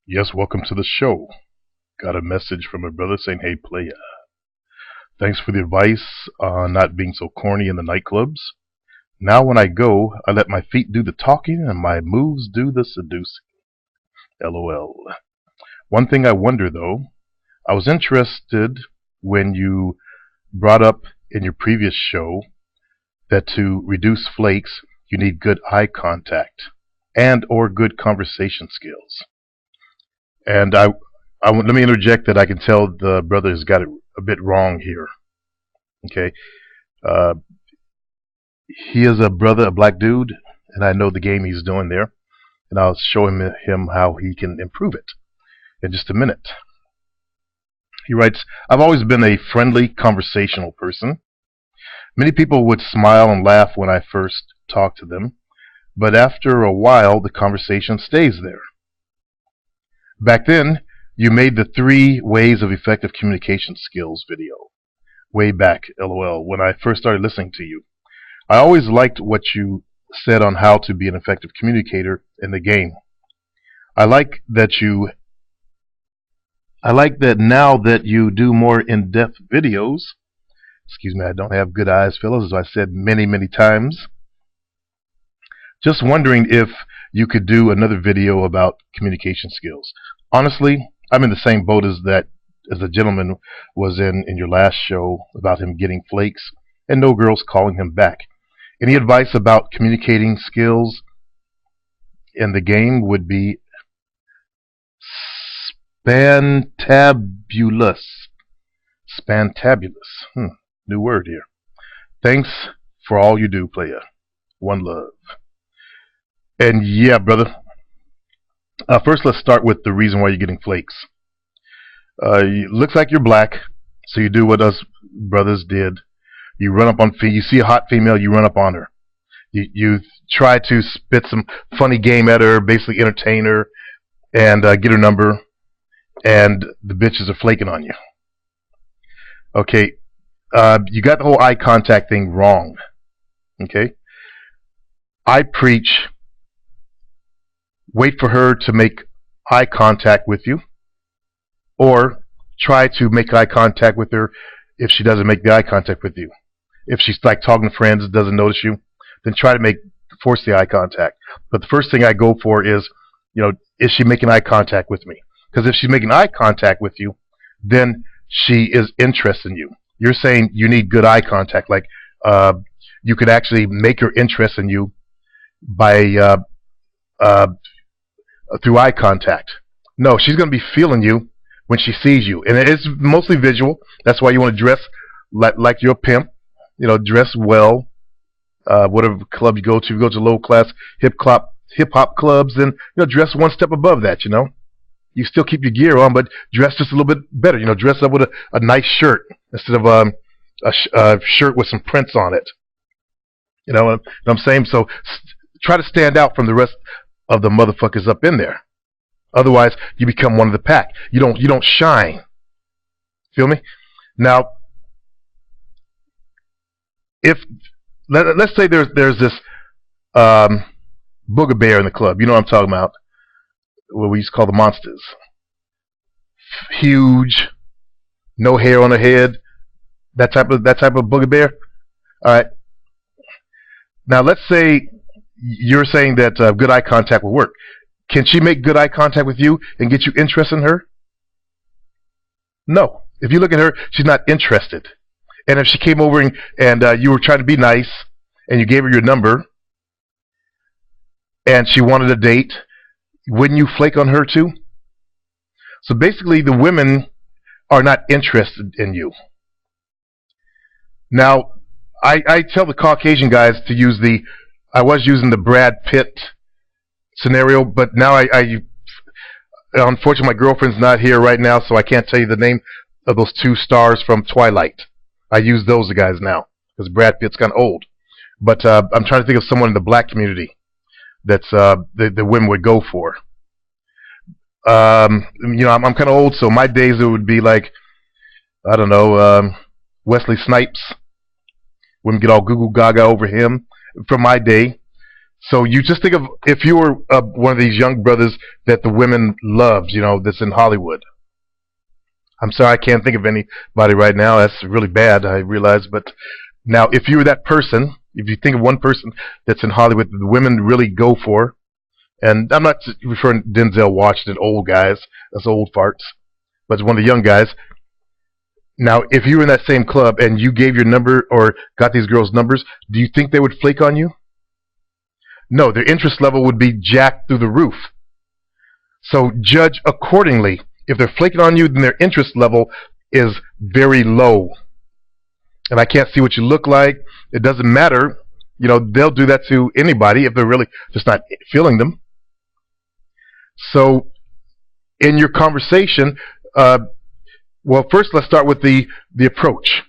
Yes, welcome to the show. Got a message from a brother saying, "Hey, playa. Thanks for the advice on not being so corny in the nightclubs. Now when I go, I let my feet do the talking and my moves do the seducing. LOL. One thing I wonder though, I was interested when you brought up in your previous show that to reduce flakes, you need good eye contact and or good conversation skills. And let me interject that I can tell the brother has got it a bit wrong here. Okay, uh, he is a brother, a black dude, and I know the game he's doing there, and I'll show him how he can improve it in just a minute. He writes, "I've always been a friendly, conversational person. Many people would smile and laugh when I first talked to them, but after a while, the conversation stays there. Back then, you made the 3 ways of effective communication skills video. Way back, LOL, when I first started listening to you. I always liked what you said on how to be an effective communicator in the game. I like that you I like that now that you do more in-depth videos. Excuse me, I don't have good eyes, fellas, as I said many, many times. Just wondering if you could do another video about communication skills. Honestly, I'm in the same boat as the gentleman was in your last show about him getting flakes and no girls calling him back. Any advice about communicating skills in the game would be spantabulous. Spantabulous. New word here. Thanks for all you do, playa. One love." And yeah, brother. First, let's start with the reason why you're getting flakes. Looks like you're black, so you do what us brothers did. You run up on you see a hot female, you run up on her. You try to spit some funny game at her, basically entertain her, and get her number, and the bitches are flaking on you. Okay, you got the whole eye contact thing wrong. Okay, I preach, wait for her to make eye contact with you, or try to make eye contact with her if she doesn't make the eye contact with you. If she's like talking to friends, doesn't notice you, then try to force the eye contact. But the first thing I go for is, is she making eye contact with me? Because if she's making eye contact with you, then she is interested in you. You're saying you need good eye contact, like you could actually make her interested in you by through eye contact. No, she's going to be feeling you when she sees you, and it's mostly visual. That's why you want to dress like you're a pimp. Dress well. Whatever club you go to, low class hip hop clubs, then dress one step above that. You still keep your gear on, but dress just a little bit better. Dress up with a nice shirt instead of a shirt with some prints on it. You know what I'm saying? So try to stand out from the rest of the motherfuckers up in there. Otherwise, you become one of the pack. You don't shine. Feel me? Now, if let's say there's this booger bear in the club. You know what I'm talking about? What we used to call the monsters. Huge, no hair on her head. That type of booger bear. All right. Now let's say you're saying that good eye contact will work. Can she make good eye contact with you and get you interested in her? No. If you look at her, she's not interested. And if she came over and you were trying to be nice and you gave her your number and she wanted a date, wouldn't you flake on her too? So basically, the women are not interested in you. Now, I tell the Caucasian guys to use I was using the Brad Pitt scenario, but now unfortunately my girlfriend's not here right now, so I can't tell you the name of those 2 stars from Twilight. I use those guys now because Brad Pitt's kind of old. But I'm trying to think of someone in the black community that's the women would go for. I'm kind of old, so my days it would be like, I don't know, Wesley Snipes. Women get all goo goo gaga over him. From my day, So you just think of if you were one of these young brothers that the women loved, that's in Hollywood. I'm sorry, I can't think of anybody right now. That's really bad, I realize. But now, if you were that person, if you think of one person that's in Hollywood that the women really go for, and I'm not referring to Denzel Washington, old guys, that's old farts, but it's one of the young guys. Now, if you were in that same club and you gave your number or got these girls' numbers, do you think they would flake on you? No, their interest level would be jacked through the roof. So judge accordingly. If they're flaking on you, then their interest level is very low. And I can't see what you look like. It doesn't matter. They'll do that to anybody if they're really just not feeling them. So in your conversation, first let's start with the approach.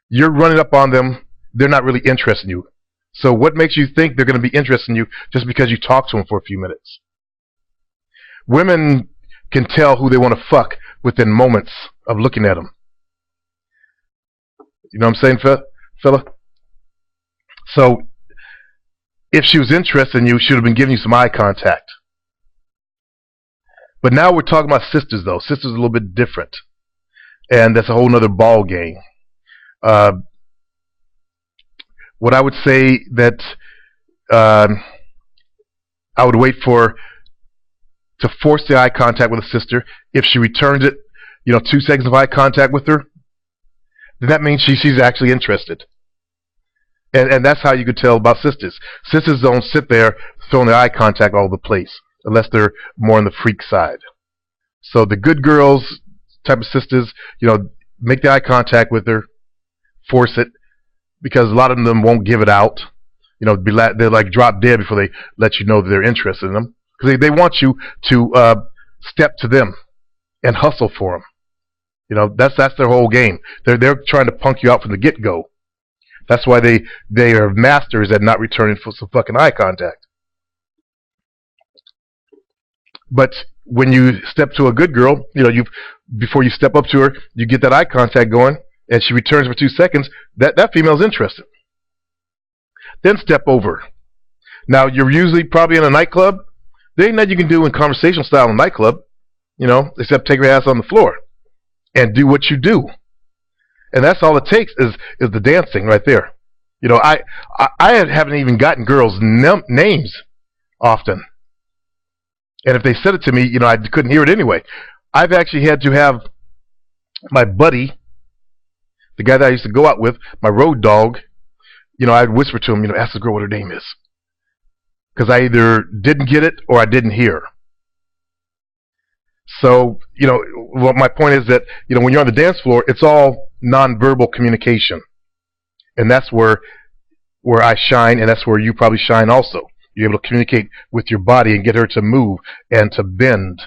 You're running up on them. They're not really interested in you. So what makes you think they're going to be interested in you just because you talk to them for a few minutes? Women can tell who they want to fuck within moments of looking at them. You know what I'm saying, fella? So if she was interested in you, she would have been giving you some eye contact. But now we're talking about sisters, though. Sisters are a little bit different. And that's a whole other ball game. What I would say that I would wait to force the eye contact with a sister. If she returns it, 2 seconds of eye contact with her, then that means she's actually interested. And that's how you could tell about sisters. Sisters don't sit there throwing their eye contact all over the place, unless they're more on the freak side. So the good girls type of sisters, make the eye contact with her, force it, because a lot of them won't give it out. They're like drop dead before they let you know that they're interested in them. Because they want you to step to them and hustle for them. That's their whole game. They're trying to punk you out from the get-go. That's why they are masters at not returning for some fucking eye contact. But when you step to a good girl, before you step up to her, you get that eye contact going, and she returns for 2 seconds. That female's interested. Then step over. Now you're usually probably in a nightclub. There ain't nothing you can do in conversational style in a nightclub, except take your ass on the floor and do what you do. And that's all it takes is the dancing right there. I haven't even gotten girls' names often. And if they said it to me, I couldn't hear it anyway. I've actually had to have my buddy, the guy that I used to go out with, my road dog, I'd whisper to him, ask the girl what her name is. Because I either didn't get it or I didn't hear. So, my point is that, when you're on the dance floor, it's all nonverbal communication. And that's where I shine, and that's where you probably shine also. You're able to communicate with your body and get her to move and to bend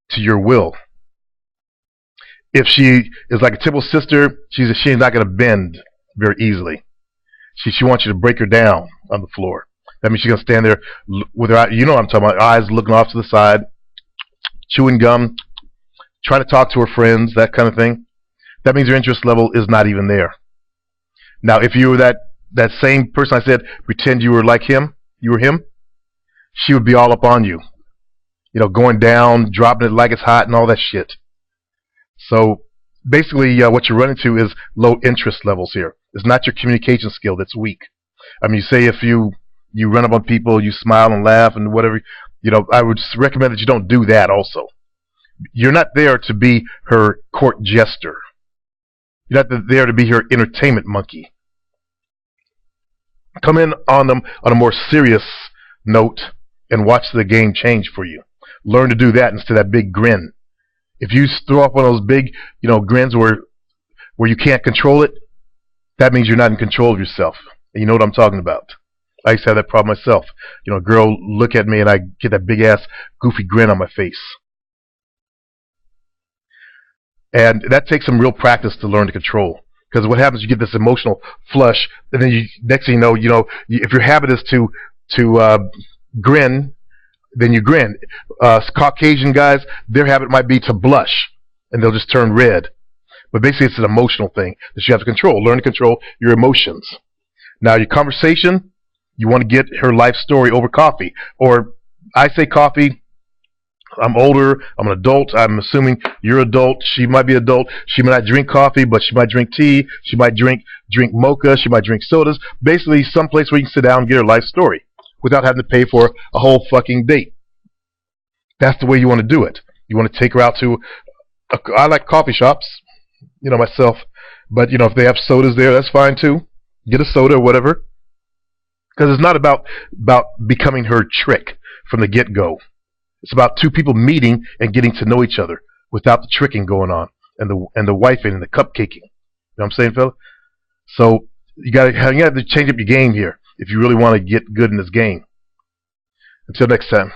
to your will. If she is like a typical sister, she's not going to bend very easily. She wants you to break her down on the floor. That means she's going to stand there with her, what I'm talking about, eyes looking off to the side, chewing gum, trying to talk to her friends, that kind of thing. That means your interest level is not even there. Now, if you were that same person I said, pretend you were like him, you were him, she would be all up on you. Going down, dropping it like it's hot and all that shit. So, basically, what you're running to is low interest levels here. It's not your communication skill that's weak. I mean, say if you run up on people, you smile and laugh and whatever, I would recommend that you don't do that also. You're not there to be her court jester. You're not there to be her entertainment monkey. Come in on them on a more serious note and watch the game change for you. Learn to do that instead of that big grin. If you throw up one of those big, grins where you can't control it, that means you're not in control of yourself. And you know what I'm talking about. I used to have that problem myself. A girl look at me and I get that big ass goofy grin on my face. And that takes some real practice to learn to control. Because what happens, you get this emotional flush, and then next thing you know, if your habit is to grin, then you grin. Caucasian guys, their habit might be to blush, and they'll just turn red. But basically, it's an emotional thing that you have to control. Learn to control your emotions. Now, your conversation, You want to get her life story over coffee. Or I say coffee. I'm older. I'm an adult. I'm assuming you're adult. She might be adult. She might not drink coffee, but she might drink tea. She might drink mocha. She might drink sodas. Basically, some place where you can sit down and get her life story without having to pay for a whole fucking date. That's the way you want to do it. You want to take her out to. I like coffee shops, myself. But if they have sodas there, that's fine too. Get a soda or whatever. Because it's not about becoming her trick from the get-go. It's about two people meeting and getting to know each other without the tricking going on and the wifing and the cupcaking. You know what I'm saying, fella? So you got to change up your game here if you really want to get good in this game. Until next time.